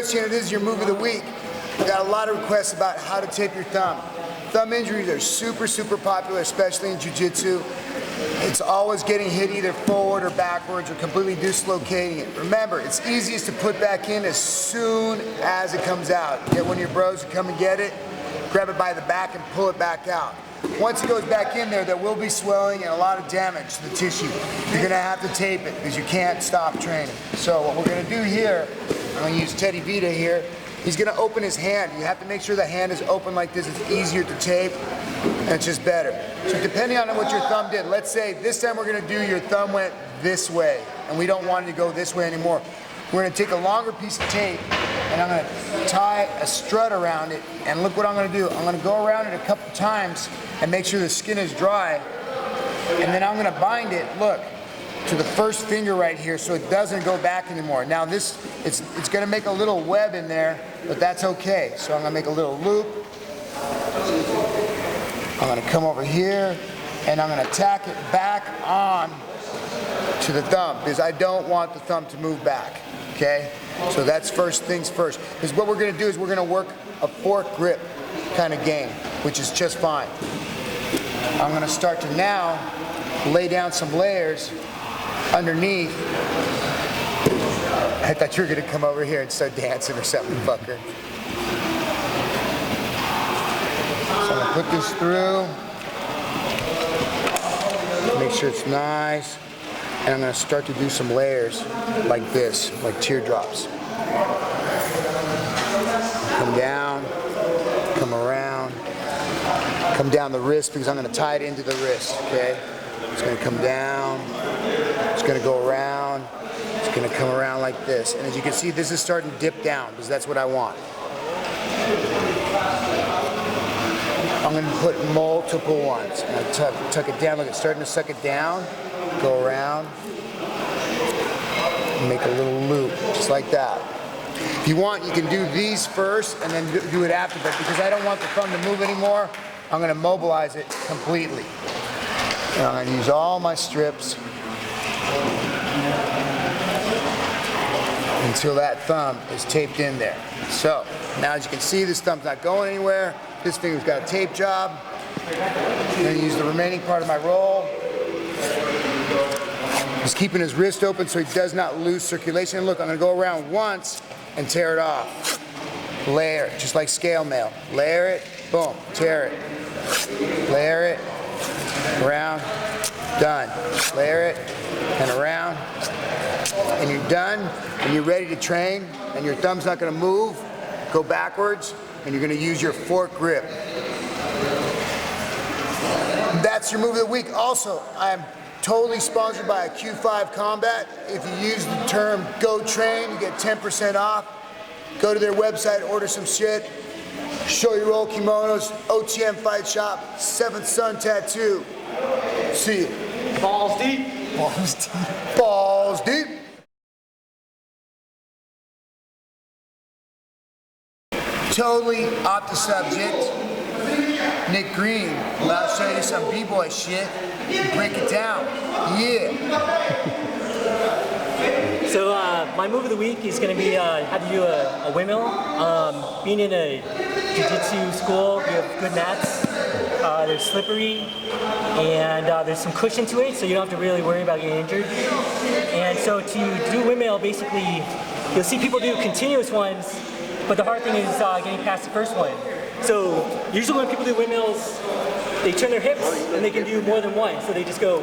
Osiander, this is your move of the week. We got a lot of requests about how to tape your thumb. Thumb injuries are super popular, especially in jiu-jitsu. It's always getting hit either forward or backwards or completely dislocating it. Remember, it's easiest to put back in as soon as it comes out. Get one of your bros to come and get it, grab it by the back and pull it back out. Once it goes back in there will be swelling and a lot of damage to the tissue. You're gonna have to tape it because you can't stop training. So what we're gonna do here, I'm gonna use Teddy Vita here. He's gonna open his hand. You have to make sure the hand is open like this. It's easier to tape and it's just better. So depending on what your thumb did, let's say this time we're gonna do your thumb went this way and we don't want it to go this way anymore. We're gonna take a longer piece of tape and I'm gonna tie a strut around it, and look what I'm gonna do. I'm gonna go around it a couple times and make sure the skin is dry, and then I'm gonna bind it, look, to the first finger right here so it doesn't go back anymore. Now it's gonna make a little web in there, but that's okay. So I'm gonna make a little loop. I'm gonna come over here and I'm gonna tack it back on to the thumb because I don't want the thumb to move back, okay? So that's first things first. Because what we're gonna do is we're gonna work a fork grip kind of game, which is just fine. I'm gonna start to now lay down some layers underneath. I thought you were gonna come over here and start dancing or something, fucker. So I'm gonna put this through, make sure it's nice, and I'm gonna start to do some layers like this, like teardrops. Come down, come around, come down the wrist because I'm gonna tie it into the wrist, okay? It's gonna come down, it's gonna go around, it's gonna come around like this. And as you can see, this is starting to dip down because that's what I want. I'm gonna put multiple ones. I'm gonna tuck it down, look, it's starting to suck it down, go around, and make a little loop, just like that. If you want, you can do these first and then do it after, but because I don't want the thumb to move anymore, I'm gonna mobilize it completely. And I'm gonna use all my strips until that thumb is taped in there. So, now as you can see, this thumb's not going anywhere. This finger's got a tape job. I'm gonna use the remaining part of my roll. He's keeping his wrist open so he does not lose circulation. And look, I'm gonna go around once and tear it off. Layer it, just like scale mail. Layer it, boom, tear it. Layer it, around, done. Layer it, and around, and you're done, and you're ready to train, and your thumb's not gonna move, go backwards, and you're gonna use your fork grip. That's your move of the week. Also, I'm totally sponsored by Q5 Combat. If you use the term Go Train, you get 10% off. Go to their website, order some shit. Show your old kimonos, OTM Fight Shop, 7th Son Tattoo. See you. Balls deep. Balls deep. Balls deep. Totally off the subject. Nick Green, about to show you some b-boy shit. Break it down. Yeah. So my move of the week is going to be how to do a windmill. Being in a jiu-jitsu school, we have good mats. They're slippery, and there's some cushion to it, so you don't have to really worry about getting injured. And so to do a windmill, basically, you'll see people do continuous ones, but the hard thing is getting past the first one. So usually when people do windmills, they turn their hips and they can do more than one. So they just go.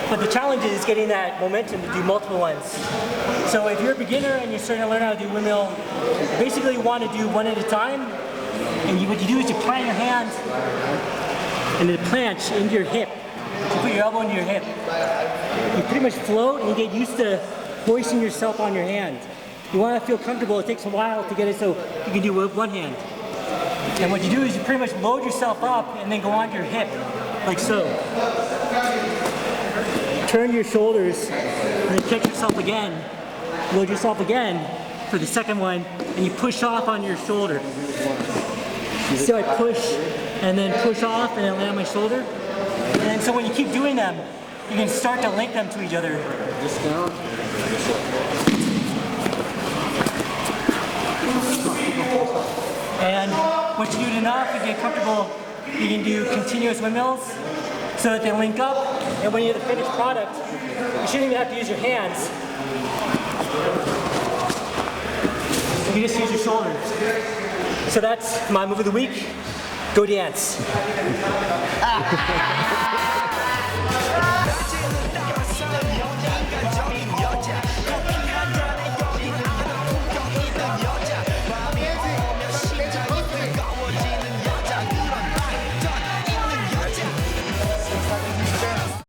But the challenge is getting that momentum to do multiple ones. So if you're a beginner and you're starting to learn how to do windmill, basically you want to do one at a time. And what you do is you plant your hand and then planche into your hip. You put your elbow into your hip. You pretty much float and you get used to hoisting yourself on your hand. You want to feel comfortable. It takes a while to get it so you can do with one hand. And what you do is you pretty much load yourself up and then go onto your hip, like so. Turn your shoulders and then catch yourself again. Load yourself again for the second one, and you push off on your shoulder. So I push and then push off and then land on my shoulder. And so when you keep doing them, you can start to link them to each other. Discount. And once you do it enough, you get comfortable, you can do continuous windmills so that they link up, and when you have the finished product, you shouldn't even have to use your hands. You just use your shoulders. So that's my move of the week. Go dance.